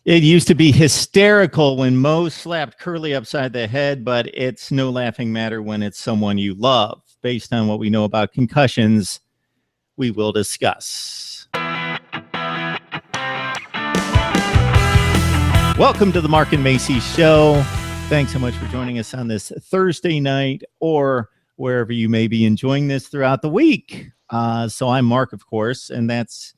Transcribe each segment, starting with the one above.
It used to be hysterical when Mo slapped Curly upside the head, but it's no laughing matter when it's someone you love. Based on what we know about concussions, we will discuss. Welcome to the Mark and Macy Show. Thanks so much for joining us on this Thursday night or wherever you may be enjoying this throughout the week. So I'm Mark, of course, and that's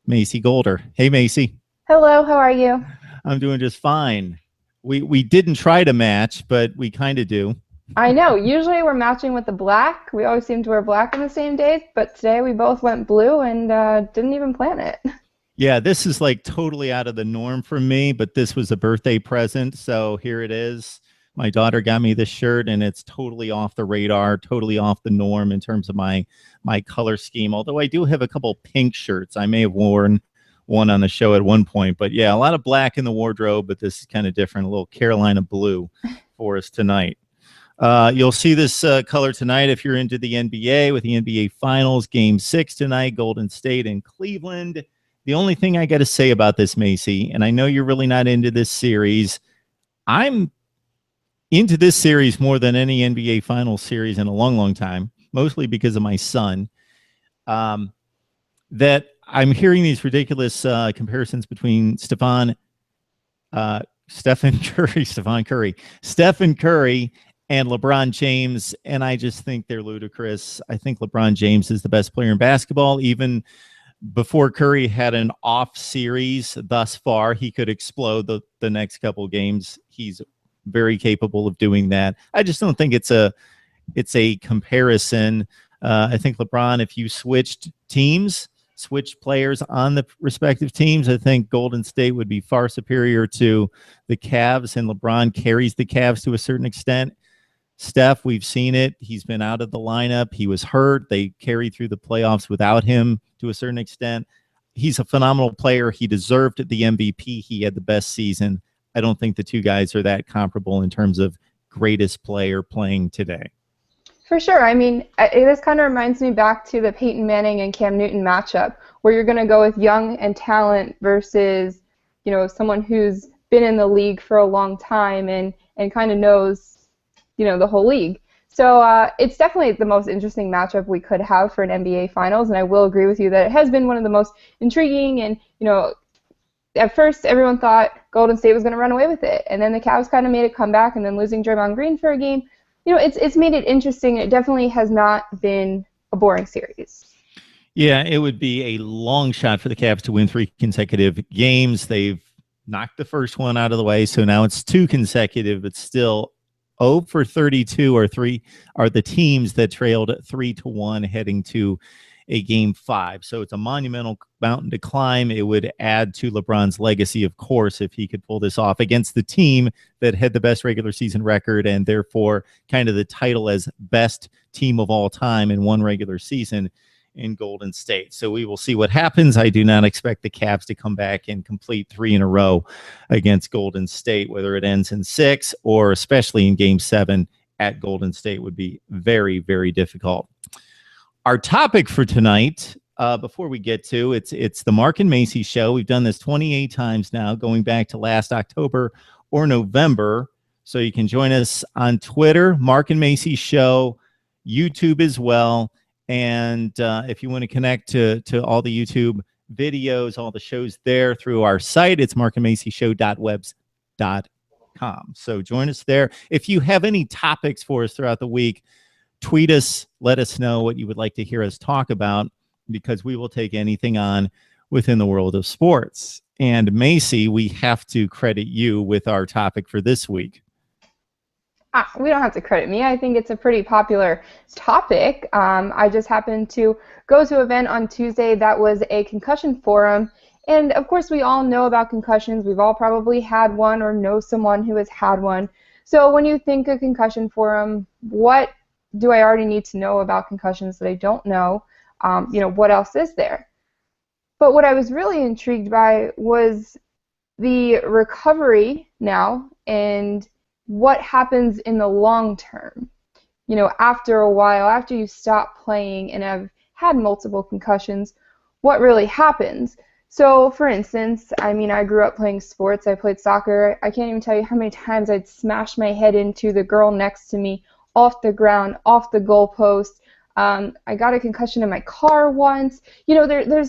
Macy Golder. Hey, Macy. Hello, how are you? I'm doing just fine. We didn't try to match, but we kind of do. I know. Usually we're matching with the black. We always seem to wear black on the same days, but today we both went blue and didn't even plan it. Yeah, this is like totally out of the norm for me, but this was a birthday present, so here it is. My daughter got me this shirt, and it's totally off the radar, totally off the norm in terms of my color scheme, although I do have a couple pink shirts. I may have worn one on the show at one point, but yeah, a lot of black in the wardrobe, but this is kind of different, a little Carolina blue for us tonight. You'll see this color tonight if you're into the NBA with the NBA Finals, Game 6 tonight, Golden State and Cleveland. The only thing I got to say about this, Macy, and I know you're really not into this series, I'm into this series more than any NBA Finals series in a long, long time, mostly because of my son, that I'm hearing these ridiculous comparisons between Stephen Curry and LeBron James, and I just think they're ludicrous. I think LeBron James is the best player in basketball. Even before Curry had an off series thus far, he could explode the next couple games. He's very capable of doing that. I just don't think it's a comparison. I think LeBron, if you switched players on the respective teams, I think Golden State would be far superior to the Cavs, and LeBron carries the Cavs to a certain extent. Steph, we've seen it. He's been out of the lineup. He was hurt. They carried through the playoffs without him to a certain extent. He's a phenomenal player. He deserved the MVP. He had the best season. I don't think the two guys are that comparable in terms of greatest player playing today. For sure. I mean, this kind of reminds me back to the Peyton Manning and Cam Newton matchup, where you're going to go with young and talent versus, someone who's been in the league for a long time and kind of knows, the whole league. So it's definitely the most interesting matchup we could have for an NBA Finals, and I will agree with you that it has been one of the most intriguing. And, at first everyone thought Golden State was going to run away with it, and then the Cavs kind of made a comeback, and then losing Draymond Green for a game, it's made it interesting. It definitely has not been a boring series. Yeah, it would be a long shot for the Cavs to win 3 consecutive games. They've knocked the first one out of the way, so now it's 2 consecutive, but still 0 for 32 are the teams that trailed 3-1 heading to a Game 5. So it's a monumental mountain to climb. It would add to LeBron's legacy, of course, if he could pull this off against the team that had the best regular season record and therefore kind of the title as best team of all time in one regular season in Golden State. So we will see what happens. I do not expect the Cavs to come back and complete 3 in a row against Golden State, whether it ends in 6 or especially in Game 7 at Golden State would be very, very difficult. Our topic for tonight, before we get to, it's the Mark and Macy Show. We've done this 28 times now, going back to last October or November. So you can join us on Twitter, Mark and Macy Show, YouTube as well. And if you want to connect to all the YouTube videos, all the shows there through our site, it's markandmacyshow.webs.com. So join us there. If you have any topics for us throughout the week, tweet us, let us know what you would like to hear us talk about, because we will take anything on within the world of sports. And Macy, we have to credit you with our topic for this week. We don't have to credit me. I think it's a pretty popular topic. I just happened to go to an event on Tuesday that was a concussion forum. And of course, we all know about concussions. We've all probably had one or know someone who has had one. So when you think of concussion forum, what do I already need to know about concussions that I don't know? What else is there? But what I was really intrigued by was the recovery now and what happens in the long term. After a while, after you stop playing and have had multiple concussions, what really happens? So, for instance, I mean, I grew up playing sports. I played soccer. I can't even tell you how many times I'd smash my head into the girl next to me, off the ground, off the goalpost. I got a concussion in my car once. You know,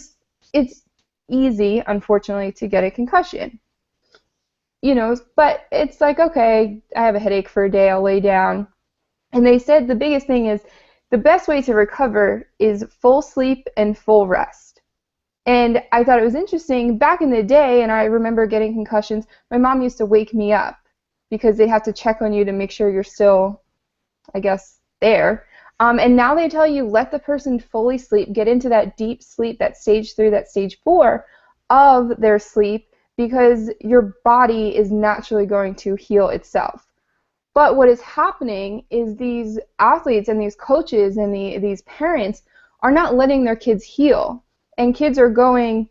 it's easy, unfortunately, to get a concussion. You know, but it's like, okay, I have a headache for a day, I'll lay down. And they said the biggest thing is the best way to recover is full sleep and full rest. And I thought it was interesting. Back in the day, and I remember getting concussions, my mom used to wake me up because they have to check on you to make sure you're still, I guess, there. And now they tell you let the person fully sleep, get into that deep sleep, that stage 3, that stage 4 of their sleep, because your body is naturally going to heal itself. But what is happening is these athletes and these coaches and these parents are not letting their kids heal. And kids are going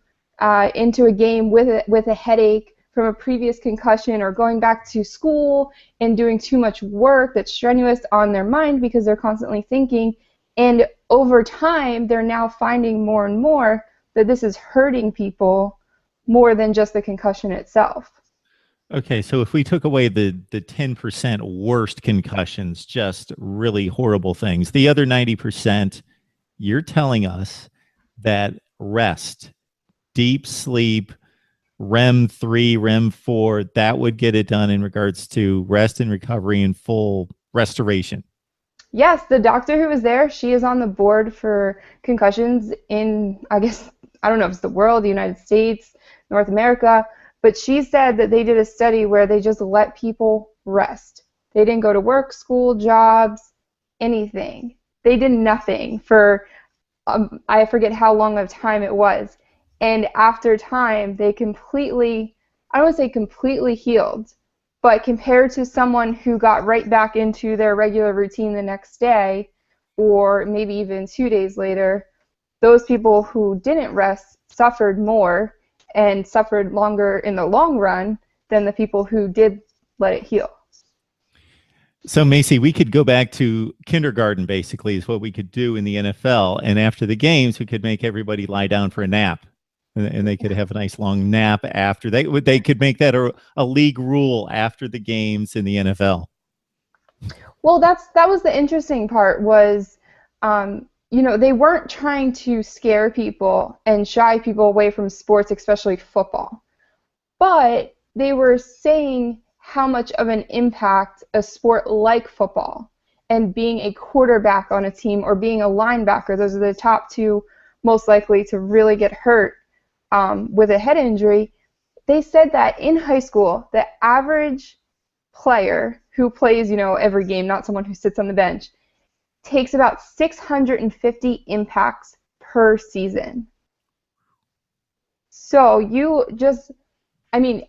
into a game with a headache from a previous concussion, or going back to school and doing too much work that's strenuous on their mind because they're constantly thinking. And over time, they're now finding more and more that this is hurting people more than just the concussion itself. Okay, so if we took away the 10% worst concussions, just really horrible things, the other 90%, you're telling us that rest, deep sleep, REM 3, REM 4, that would get it done in regards to rest and recovery and full restoration. Yes, the doctor who was there, she is on the board for concussions in, I guess, I don't know if it's the world, the United States, North America, but she said that they did a study where they just let people rest. They didn't go to work, school, jobs, anything. They did nothing for, I forget how long of time it was. And after time, they completely, I don't want to say completely healed, but compared to someone who got right back into their regular routine the next day, or maybe even 2 days later, those people who didn't rest suffered more and suffered longer in the long run than the people who did let it heal. So, Macy, we could go back to kindergarten, basically, is what we could do in the NFL. And after the games, we could make everybody lie down for a nap. And they could have a nice long nap after. They could make that a league rule after the games in the NFL. Well, that was the interesting part was, they weren't trying to scare people and shy people away from sports, especially football. But they were saying how much of an impact a sport like football and being a quarterback on a team or being a linebacker, those are the top two most likely to really get hurt with a head injury. They said that in high school, the average player who plays, every game, not someone who sits on the bench, takes about 650 impacts per season. So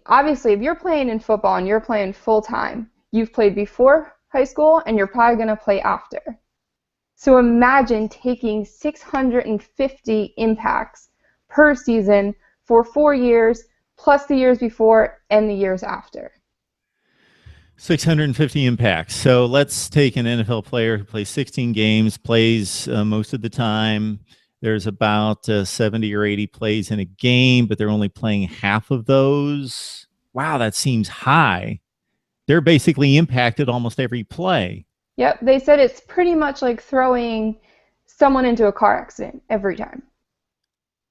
obviously, if you're playing in football and you're playing full time, you've played before high school and you're probably going to play after. So imagine taking 650 impacts per season for 4 years, plus the years before and the years after. 650 impacts. So let's take an NFL player who plays 16 games, plays most of the time. There's about 70 or 80 plays in a game, but they're only playing half of those. Wow, that seems high. They're basically impacted almost every play. Yep, they said it's pretty much like throwing someone into a car accident every time,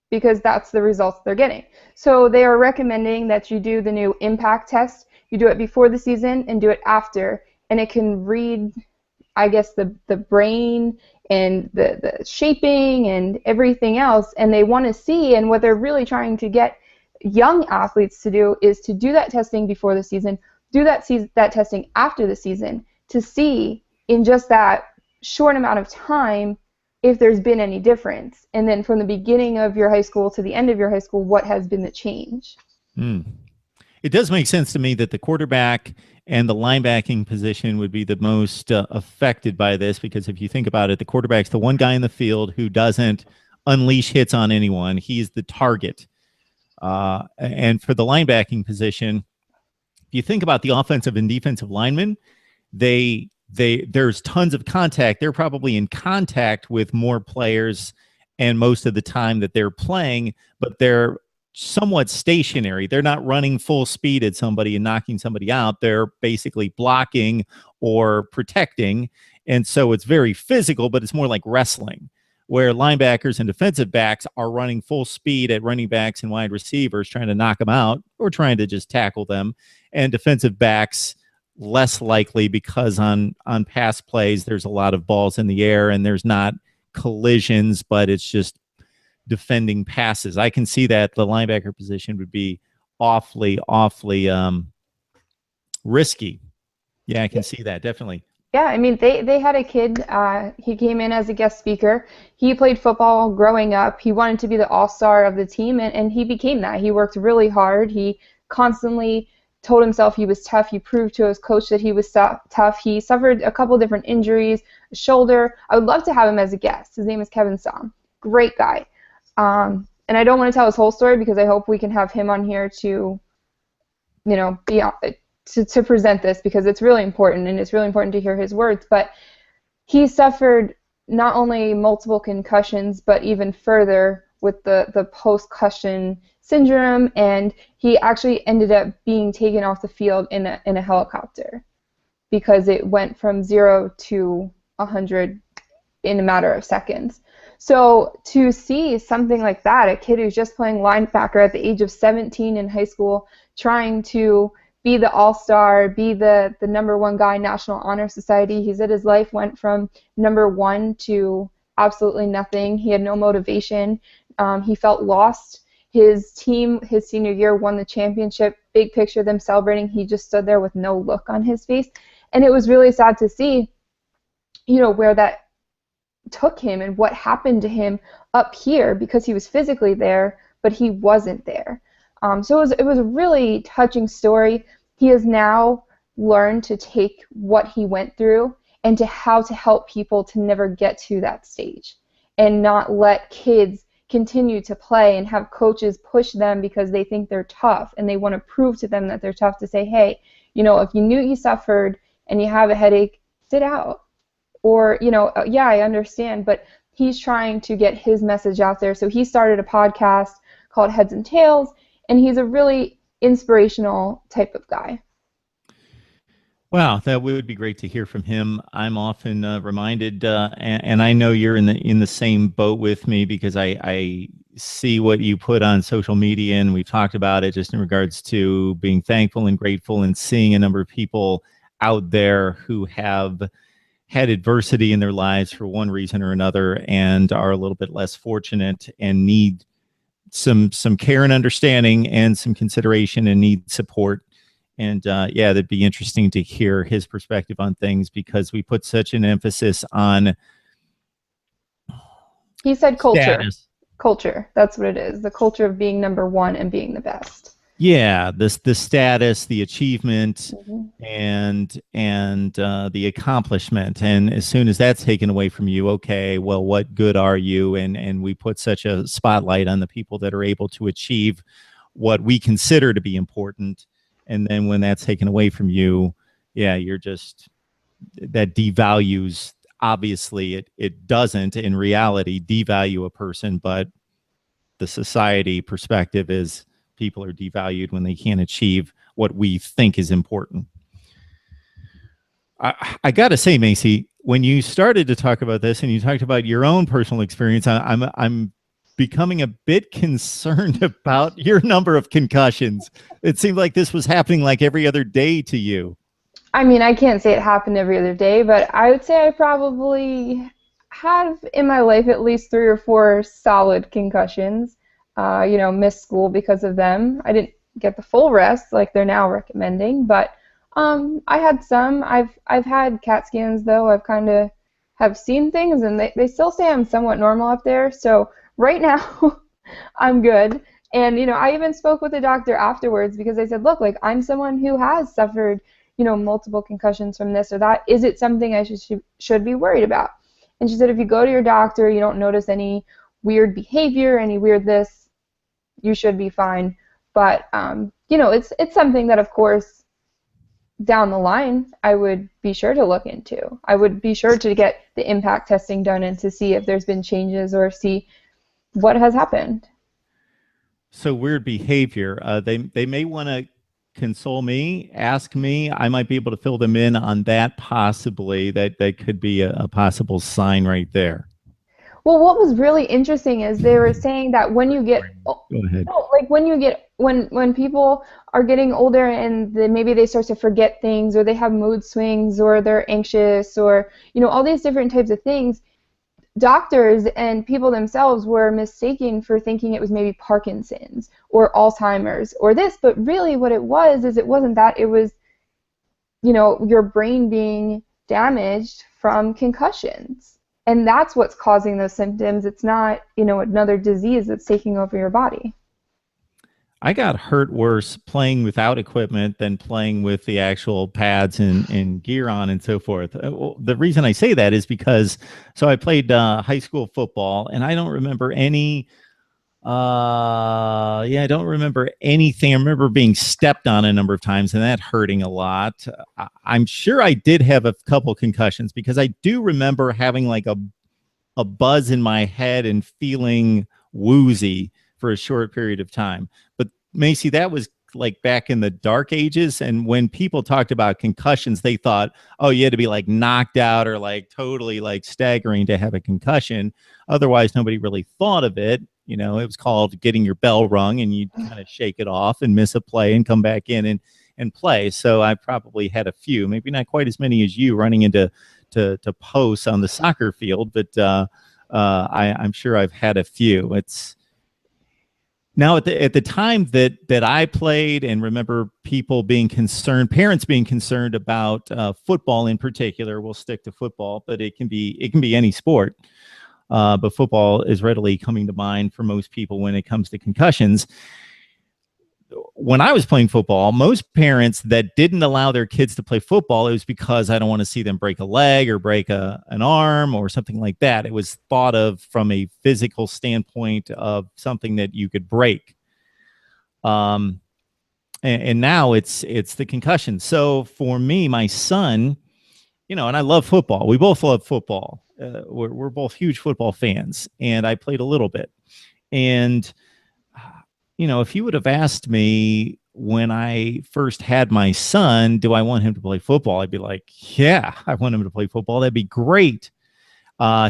because that's the results they're getting. So they are recommending that you do the new impact test. You do it before the season and do it after, and it can read, I guess, the brain and the shaping and everything else, and they want to see, and what they're really trying to get young athletes to do is to do that testing before the season, do that testing after the season, to see in just that short amount of time if there's been any difference, and then from the beginning of your high school to the end of your high school, what has been the change. It does make sense to me that the quarterback and the linebacking position would be the most affected by this, because if you think about it, the quarterback's the one guy in the field who doesn't unleash hits on anyone. He's the target. And for the linebacking position, if you think about the offensive and defensive linemen, there's tons of contact. They're probably in contact with more players and most of the time that they're playing, but they're somewhat stationary. They're not running full speed at somebody and knocking somebody out. They're basically blocking or protecting. And so it's very physical, but it's more like wrestling, where linebackers and defensive backs are running full speed at running backs and wide receivers, trying to knock them out or trying to just tackle them. And defensive backs, less likely, because on pass plays, there's a lot of balls in the air and there's not collisions, but it's just defending passes. I can see that the linebacker position would be awfully risky. Yeah, I can see that, definitely. Yeah, I mean, they had a kid. He came in as a guest speaker. He played football growing up. He wanted to be the all-star of the team, and he became that. He worked really hard. He constantly told himself he was tough. He proved to his coach that he was tough. He suffered a couple different injuries, a shoulder. I would love to have him as a guest. His name is Kevin Som. Great guy. And I don't want to tell his whole story because I hope we can have him on here to, be to present this, because it's really important, and it's really important to hear his words. But he suffered not only multiple concussions, but even further with the post-concussion syndrome, and he actually ended up being taken off the field in a helicopter because it went from 0 to 100 in a matter of seconds. So to see something like that, a kid who's just playing linebacker at the age of 17 in high school, trying to be the all-star, be the number one guy in National Honor Society. He said his life went from number one to absolutely nothing. He had no motivation. He felt lost. His team, his senior year, won the championship. Big picture of them celebrating. He just stood there with no look on his face. And it was really sad to see, where that took him and what happened to him up here, because he was physically there, but he wasn't there. So it was a really touching story. He has now learned to take what he went through and to how to help people to never get to that stage, and not let kids continue to play and have coaches push them because they think they're tough and they want to prove to them that they're tough, to say, hey, if you knew you suffered and you have a headache, sit out. Or, yeah, I understand, but he's trying to get his message out there. So he started a podcast called Heads and Tails, and he's a really inspirational type of guy. Wow, that would be great to hear from him. I'm often reminded, and I know you're in the same boat with me, because I see what you put on social media, and we've talked about it just in regards to being thankful and grateful, and seeing a number of people out there who have had adversity in their lives for one reason or another, and are a little bit less fortunate and need some care and understanding and some consideration and need support. And yeah, that'd be interesting to hear his perspective on things, because we put such an emphasis on, he said, culture. Status. Culture. That's what it is. The culture of being number one and being the best. Yeah, the status, the achievement, and the accomplishment. And as soon as that's taken away from you, okay, well, what good are you? And we put such a spotlight on the people that are able to achieve what we consider to be important. And then when that's taken away from you, yeah, you're just, that devalues. Obviously, it doesn't in reality devalue a person, but the society perspective is, people are devalued when they can't achieve what we think is important. I got to say, Macy, when you started to talk about this and you talked about your own personal experience, I'm becoming a bit concerned about your number of concussions. It seemed like this was happening like every other day to you. I mean, I can't say it happened every other day, but I would say I probably have in my life at least 3 or 4 solid concussions. Missed school because of them. I didn't get the full rest like they're now recommending, but I had some. I've had CAT scans, though. I've kind of have seen things, and they still say I'm somewhat normal up there. So right now, I'm good. And I even spoke with the doctor afterwards, because I said, look, like, I'm someone who has suffered multiple concussions from this or that. Is it something I should be worried about? And she said, if you go to your doctor, you don't notice any weird behavior, any weird this, you should be fine. But it's something that, of course, down the line, I would be sure to look into. I would be sure to get the impact testing done and to see if there's been changes or see what has happened. So weird behavior. They may want to console me, ask me. I might be able to fill them in on that. Possibly that could be a possible sign right there. Well, what was really interesting is they were saying that when you get Go ahead. no, like when you get when people are getting older and maybe they start to forget things or they have mood swings or they're anxious or all these different types of things, doctors and people themselves were mistaken for thinking it was maybe Parkinson's or Alzheimer's or this, but really what it was is it wasn't that, it was your brain being damaged from concussions. And that's what's causing those symptoms. It's not, another disease that's taking over your body. I got hurt worse playing without equipment than playing with the actual pads and gear on and so forth. Well, the reason I say that is because so I played high school football and I don't remember any yeah, I don't remember anything. I remember being stepped on a number of times and that hurting a lot. I'm sure I did have a couple concussions because I do remember having like a buzz in my head and feeling woozy for a short period of time. But Macy, that was like back in the dark ages. And when people talked about concussions, they thought, oh, you had to be like knocked out or like totally like staggering to have a concussion. Otherwise, nobody really thought of it. It was called getting your bell rung and you'd kind of shake it off and miss a play and come back in and play. So I probably had a few, maybe not quite as many as you running into to posts on the soccer field, but I'm sure I've had a few. It's now at the time that I played and remember people being concerned, parents being concerned about football in particular. We'll stick to football, but it can be any sport. But football is readily coming to mind for most people when it comes to concussions. When I was playing football, most parents that didn't allow their kids to play football, it was because I don't want to see them break a leg or break an arm or something like that. It was thought of from a physical standpoint of something that you could break. And now it's the concussion. So for me, my son, and I love football. We both love football. We're both huge football fans, and I played a little bit. And if you would have asked me when I first had my son, do I want him to play football? I'd be like, yeah, I want him to play football. That'd be great.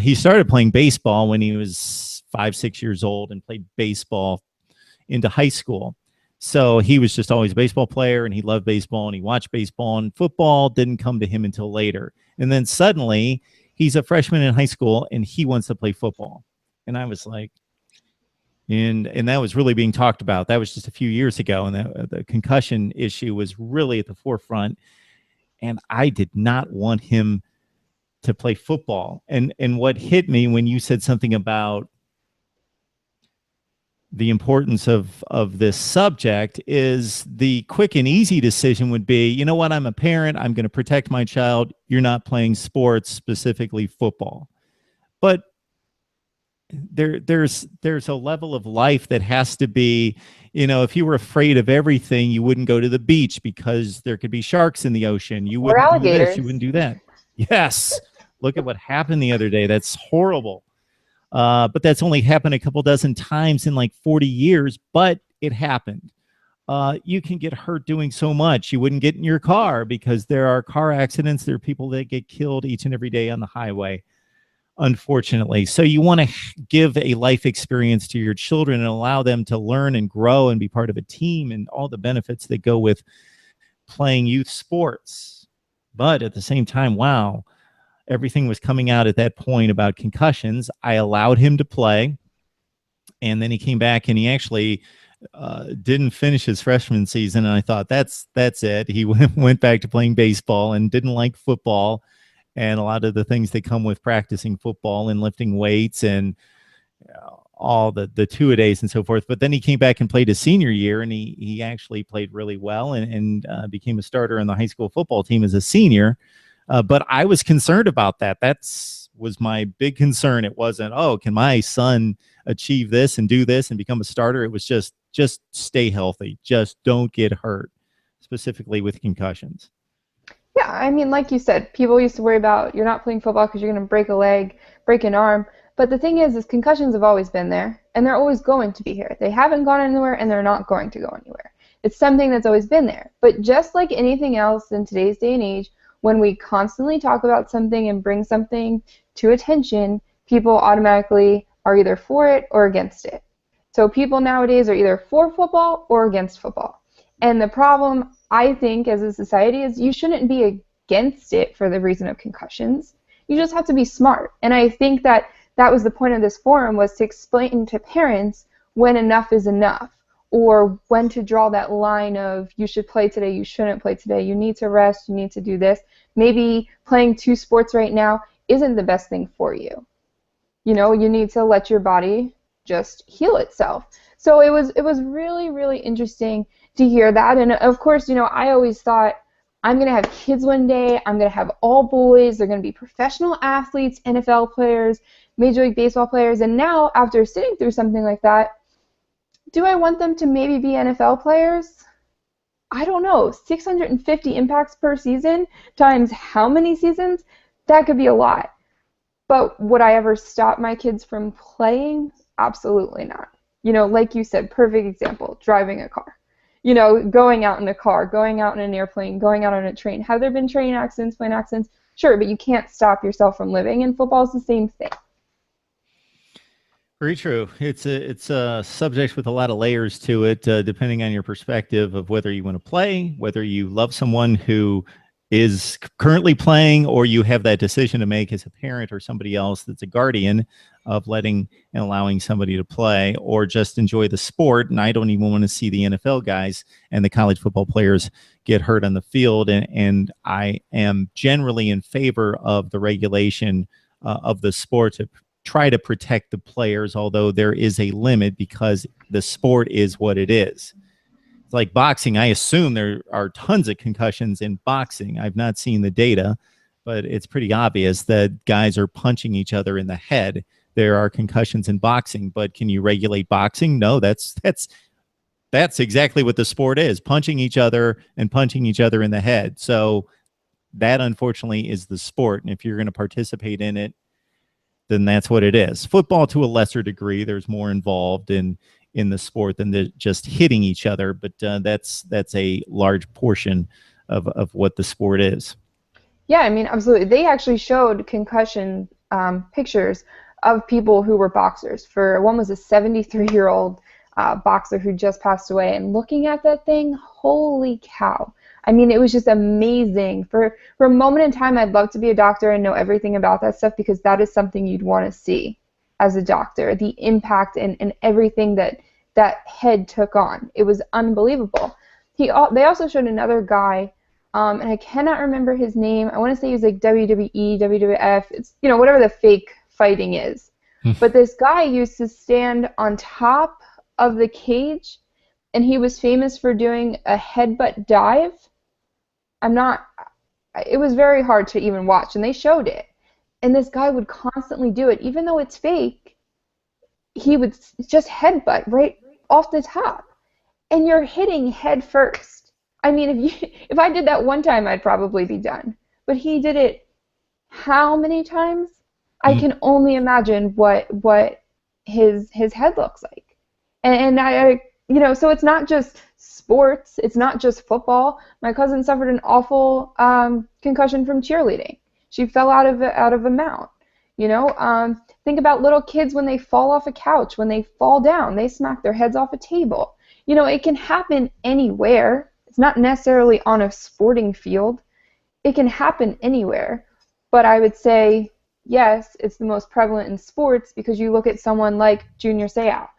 He started playing baseball when he was 5, 6 years old and played baseball into high school. So he was just always a baseball player and he loved baseball and he watched baseball, and football didn't come to him until later. And then suddenly he's a freshman in high school and he wants to play football. And I was like, and that was really being talked about. That was just a few years ago. And the concussion issue was really at the forefront. And I did not want him to play football. And what hit me when you said something about the importance of this subject is the quick and easy decision would be, you know what, I'm a parent, I'm going to protect my child. You're not playing sports, specifically football. But there's a level of life that has to be, if you were afraid of everything, you wouldn't go to the beach because there could be sharks in the ocean. You Or wouldn't do this, alligators. you wouldn't do that. Yes. Look at what happened the other day. That's horrible. But that's only happened a couple dozen times in like 40 years, but it happened. You can get hurt doing so much. You wouldn't get in your car because there are car accidents. There are people that get killed each and every day on the highway, unfortunately. So you want to give a life experience to your children and allow them to learn and grow and be part of a team and all the benefits that go with playing youth sports. But at the same time, wow, everything was coming out at that point about concussions. I allowed him to play. And then he came back and he actually didn't finish his freshman season. And I thought, that's it. He went back to playing baseball and didn't like football and a lot of the things that come with practicing football and lifting weights and all the two-a-days and so forth. But then he came back and played his senior year, and he actually played really well and became a starter on the high school football team as a senior. But I was concerned about that. Was my big concern. It wasn't, oh, can my son achieve this and do this and become a starter? It was just stay healthy. Just don't get hurt, specifically with concussions. Yeah, I mean, like you said, people used to worry about you're not playing football because you're going to break a leg, break an arm. But the thing is concussions have always been there, and they're always going to be here. They haven't gone anywhere, and they're not going to go anywhere. It's something that's always been there. But just like anything else in today's day and age, when we constantly talk about something and bring something to attention, people automatically are either for it or against it. So people nowadays are either for football or against football. And the problem, I think, as a society is you shouldn't be against it for the reason of concussions. You just have to be smart. And I think that that was the point of this forum, was to explain to parents when enough is enough, or when to draw that line of you should play today, you shouldn't play today, you need to rest, you need to do this. Maybe playing 2 sports right now isn't the best thing for you. You know, you need to let your body just heal itself. So it was really, really interesting to hear that. And of course, you know, I always thought, I'm going to have kids one day, I'm going to have all boys, they're going to be professional athletes, NFL players, Major League Baseball players. And now, after sitting through something like that, do I want them to maybe be NFL players? I don't know. 650 impacts per season times how many seasons? That could be a lot. But would I ever stop my kids from playing? Absolutely not. You know, like you said, perfect example, driving a car. You know, going out in a car, going out in an airplane, going out on a train. Have there been train accidents, plane accidents? Sure, but you can't stop yourself from living, and football is the same thing. Very true. It's a subject with a lot of layers to it, depending on your perspective of whether you want to play, whether you love someone who is currently playing, or you have that decision to make as a parent or somebody else that's a guardian of letting and allowing somebody to play, or just enjoy the sport. And I don't even want to see the NFL guys and the college football players get hurt on the field. And I am generally in favor of the regulation of the sport to try to protect the players, although there is a limit because the sport is what it is. It's like boxing. I assume there are tons of concussions in boxing. I've not seen the data, but it's pretty obvious that guys are punching each other in the head. There are concussions in boxing, but can you regulate boxing? No, that's exactly what the sport is, punching each other and punching each other in the head. So that, unfortunately, is the sport. And if you're going to participate in it, then that's what it is. Football, to a lesser degree, there's more involved in the sport than just hitting each other, but that's a large portion of what the sport is. Yeah, I mean, absolutely. They actually showed concussion pictures of people who were boxers. One was a 73-year-old boxer who just passed away, and looking at that thing, holy cow. I mean, it was just amazing. For a moment in time, I'd love to be a doctor and know everything about that stuff, because that is something you'd want to see as a doctor, the impact and everything that head took on. It was unbelievable. They also showed another guy, and I cannot remember his name. I want to say he was like WWE, WWF. It's, you know, whatever the fake fighting is. But this guy used to stand on top of the cage, and he was famous for doing a headbutt dive. It was very hard to even watch, and they showed it. And this guy would constantly do it. Even though it's fake, he would just headbutt right off the top. And you're hitting head first. I mean, if I did that one time, I'd probably be done. But he did it how many times? I can only imagine what his head looks like. And I you know, so it's not just sports, it's not just football. My cousin suffered an awful concussion from cheerleading. She fell out of a mount. You know, think about little kids when they fall off a couch, when they fall down, they smack their heads off a table. You know, it can happen anywhere. It's not necessarily on a sporting field. It can happen anywhere. But I would say, yes, it's the most prevalent in sports, because you look at someone like Junior Seau.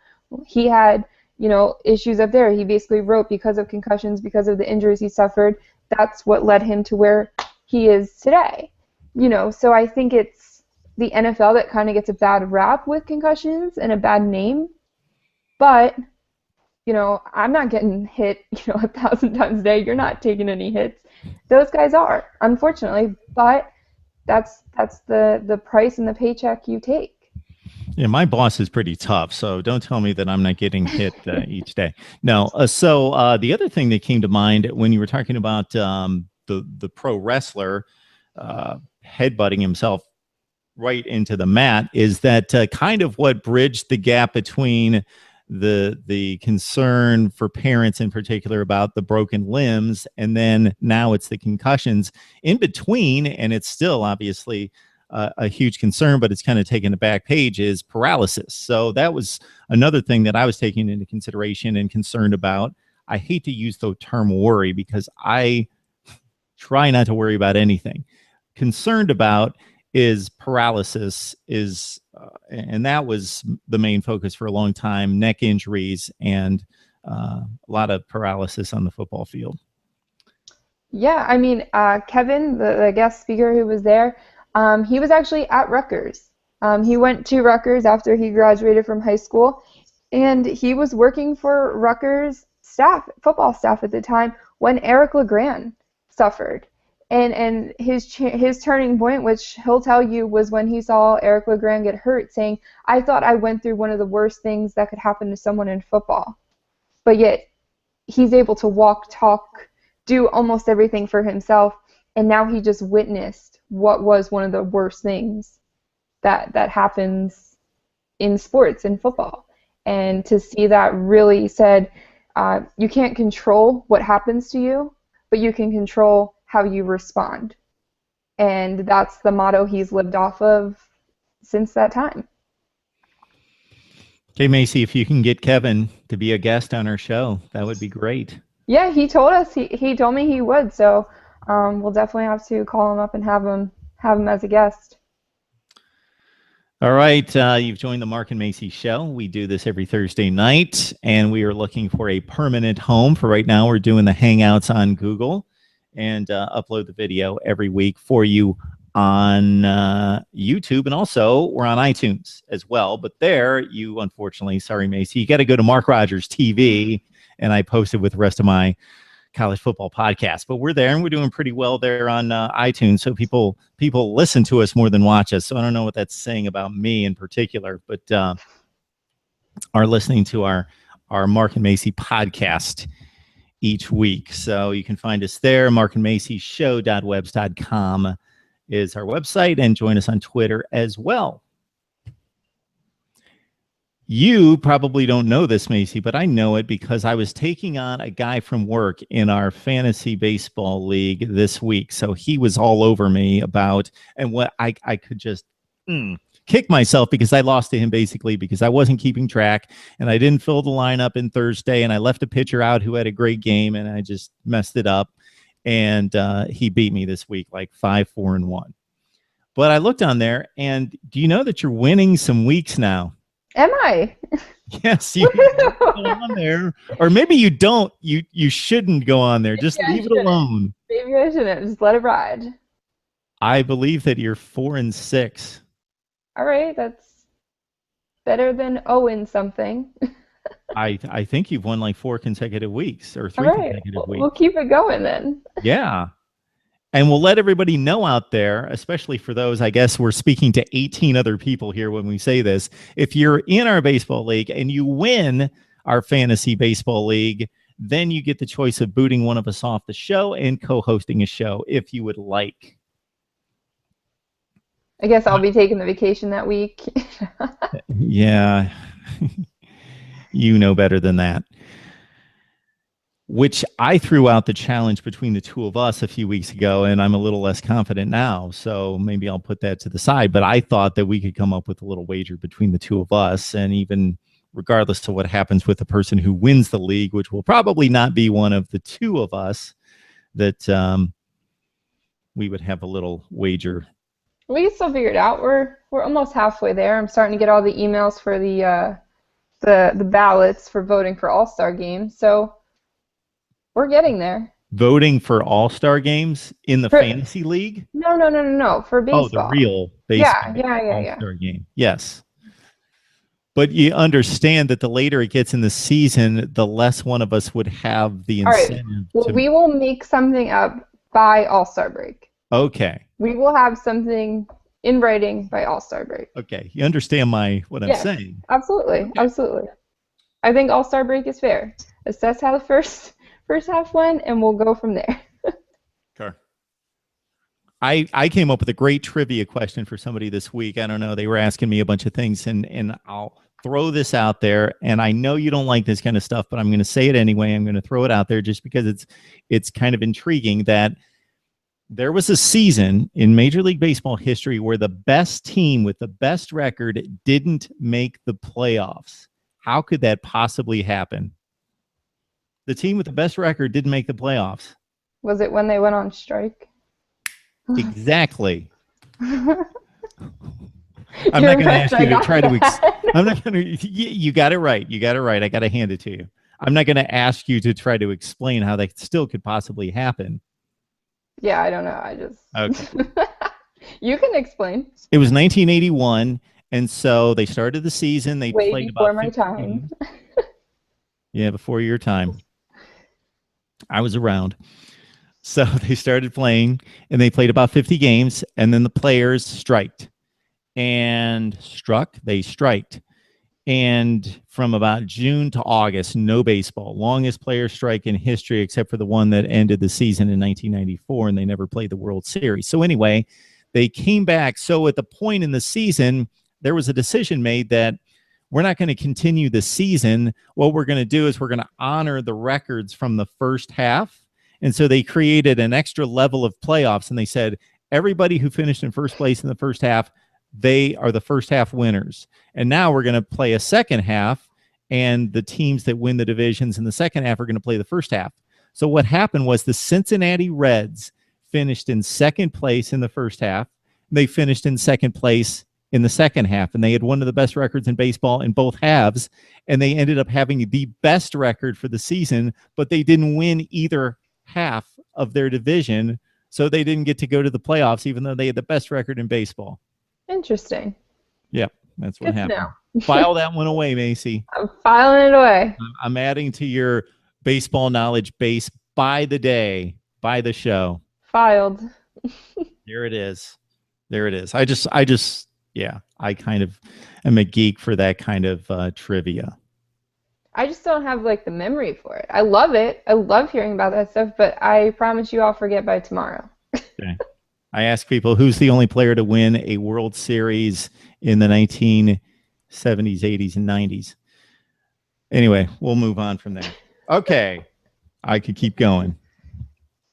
He had, you know, issues up there. He basically wrote because of concussions, because of the injuries he suffered. That's what led him to where he is today. You know, so I think it's the NFL that kind of gets a bad rap with concussions and a bad name. But, you know, I'm not getting hit, you know, 1,000 times a day. You're not taking any hits. Those guys are, unfortunately. But that's the price and the paycheck you take. Yeah, my boss is pretty tough, so don't tell me that I'm not getting hit each day. No. So the other thing that came to mind when you were talking about the pro wrestler headbutting himself, right into the mat, is that kind of what bridged the gap between the concern for parents in particular about the broken limbs, and then now it's the concussions in between, and it's still obviously a huge concern, but it's kind of taken a back page, is paralysis. So that was another thing that I was taking into consideration and concerned about. I hate to use the term worry because I try not to worry about anything. Concerned about is paralysis, and that was the main focus for a long time, neck injuries and a lot of paralysis on the football field. Yeah, I mean, Kevin, the guest speaker who was there, he was actually at Rutgers. He went to Rutgers after he graduated from high school, and he was working for Rutgers staff, football staff at the time, when Eric LeGrand suffered. And his turning point, which he'll tell you, was when he saw Eric LeGrand get hurt, saying, "I thought I went through one of the worst things that could happen to someone in football." But yet, he's able to walk, talk, do almost everything for himself, and now he just witnessed what was one of the worst things that happens in sports, in football. And to see that really said, you can't control what happens to you, but you can control how you respond. And that's the motto he's lived off of since that time. Okay, Macy, if you can get Kevin to be a guest on our show, that would be great. Yeah, he told us, he told me he would, so we'll definitely have to call him up and have him as a guest. All right, you've joined the Mark and Macy show. We do this every Thursday night, and we are looking for a permanent home. For right now, we're doing the Hangouts on Google, and upload the video every week for you on YouTube, and also we're on iTunes as well. But there, you unfortunately, sorry, Macy, you got to go to Mark Rogers TV, and I posted with the rest of my college football podcast. But we're there, and we're doing pretty well there on iTunes. So people listen to us more than watch us. So I don't know what that's saying about me in particular, but are listening to our Mark and Macy podcast each week. So you can find us there. markandmacyshow.webs.com is our website, and join us on Twitter as well. You probably don't know this, Macy, but I know it because I was taking on a guy from work in our fantasy baseball league this week. So he was all over me about, and what I could just kick myself because I lost to him basically because I wasn't keeping track, and I didn't fill the lineup in Thursday, and I left a pitcher out who had a great game, and I just messed it up. And he beat me this week, like 5-4-1. But I looked on there, and do you know that you're winning some weeks now? Am I? Yes, you can go on there, or maybe you don't. You shouldn't go on there. Just leave it alone. Maybe I shouldn't. Just let it ride. I believe that you're 4-6. All right, that's better than 0 something. I think you've won like 4 consecutive weeks or 3 All right, consecutive weeks. We'll keep it going then. Yeah. And we'll let everybody know out there, especially for those, I guess we're speaking to 18 other people here when we say this. If you're in our baseball league and you win our fantasy baseball league, then you get the choice of booting one of us off the show and co-hosting a show if you would like. I guess I'll be taking the vacation that week. Yeah. You know better than that. Which I threw out the challenge between the two of us a few weeks ago, and I'm a little less confident now. So maybe I'll put that to the side. But I thought that we could come up with a little wager between the two of us, and even regardless of what happens with the person who wins the league, which will probably not be one of the two of us, that we would have a little wager. We can still figure it out. We're almost halfway there. I'm starting to get all the emails for the ballots for voting for All-Star games. So we're getting there. Voting for All-Star games in the fantasy league? No. For baseball. Oh, the real baseball All-Star game. Yes. But you understand that the later it gets in the season, the less one of us would have the incentive. All right. Well, we will make something up by All-Star break. Okay. We will have something in writing by All-Star break. Okay. You understand what I'm saying? Absolutely. Okay. Absolutely. I think All-Star break is fair. Assess how the first half went, and we'll go from there. Okay. I came up with a great trivia question for somebody this week. I don't know. They were asking me a bunch of things, and I'll throw this out there. And I know you don't like this kind of stuff, but I'm going to say it anyway. I'm going to throw it out there just because it's kind of intriguing that there was a season in Major League Baseball history where the best team with the best record didn't make the playoffs. How could that possibly happen? The team with the best record didn't make the playoffs. Was it when they went on strike? Exactly. I'm not going to ask you to try to. I'm not going to. You got it right. You got it right. I got to hand it to you. I'm not going to ask you to try to explain how that still could possibly happen. Yeah, I don't know. I just. Okay. You can explain. It was 1981, and so they started the season. They Way played before about my 15 time. games. Yeah, before your time. I was around. So they started playing, and they played about 50 games, and then the players striked. And they striked. And from about June to August, no baseball. Longest player strike in history, except for the one that ended the season in 1994, and they never played the World Series. So anyway, they came back. So at the point in the season, there was a decision made that we're not going to continue the season. What we're going to do is we're going to honor the records from the first half. And so they created an extra level of playoffs, and they said everybody who finished in first place in the first half, they are the first half winners. And now we're going to play a second half, and the teams that win the divisions in the second half are going to play the first half. So what happened was the Cincinnati Reds finished in second place in the first half. They finished in second place in the second half, and they had one of the best records in baseball in both halves, and they ended up having the best record for the season, but they didn't win either half of their division, so they didn't get to go to the playoffs, even though they had the best record in baseball. Interesting. Yep, that's what Good happened. File that one away, Macy. I'm filing it away. I'm adding to your baseball knowledge base by the day, by the show. Filed. There it is. There it is. I kind of am a geek for that kind of trivia. I just don't have like the memory for it. I love it. I love hearing about that stuff, but I promise you I'll forget by tomorrow. Okay. I ask people, who's the only player to win a World Series in the 1970s, 80s, and 90s? Anyway, we'll move on from there. Okay. I could keep going.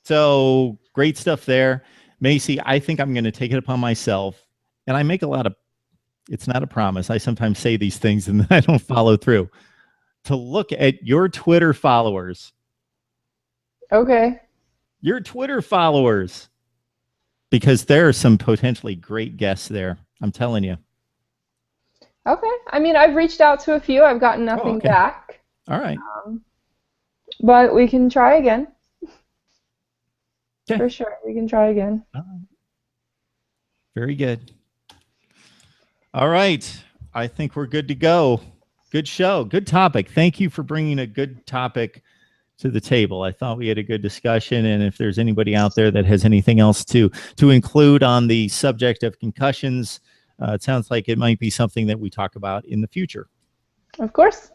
So great stuff there. Macy, I think I'm going to take it upon myself, and I make it's not a promise. I sometimes say these things and I don't follow through, to look at your Twitter followers. Okay. Your Twitter followers. Because there are some potentially great guests there. I'm telling you. Okay. I mean, I've reached out to a few. I've gotten nothing back. All right. But we can try again. Okay. For sure. We can try again. Very good. All right. I think we're good to go. Good show. Good topic. Thank you for bringing a good topic to the table. I thought we had a good discussion, and if there's anybody out there that has anything else to include on the subject of concussions, it sounds like it might be something that we talk about in the future. Of course.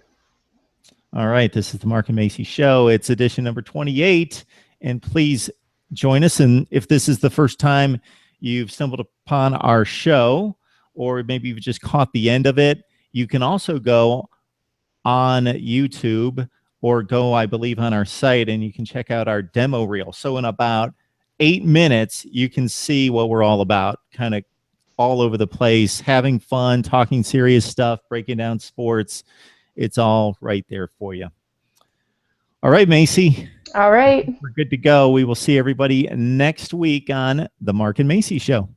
All right. This is the Mark and Macy Show. It's edition number 28, and please join us. And if this is the first time you've stumbled upon our show, or maybe you've just caught the end of it, you can also go on YouTube or go, I believe, on our site, and you can check out our demo reel. So in about 8 minutes, you can see what we're all about, kind of all over the place, having fun, talking serious stuff, breaking down sports. It's all right there for you. All right, Macy. All right. We're good to go. We will see everybody next week on the Mark and Macy Show.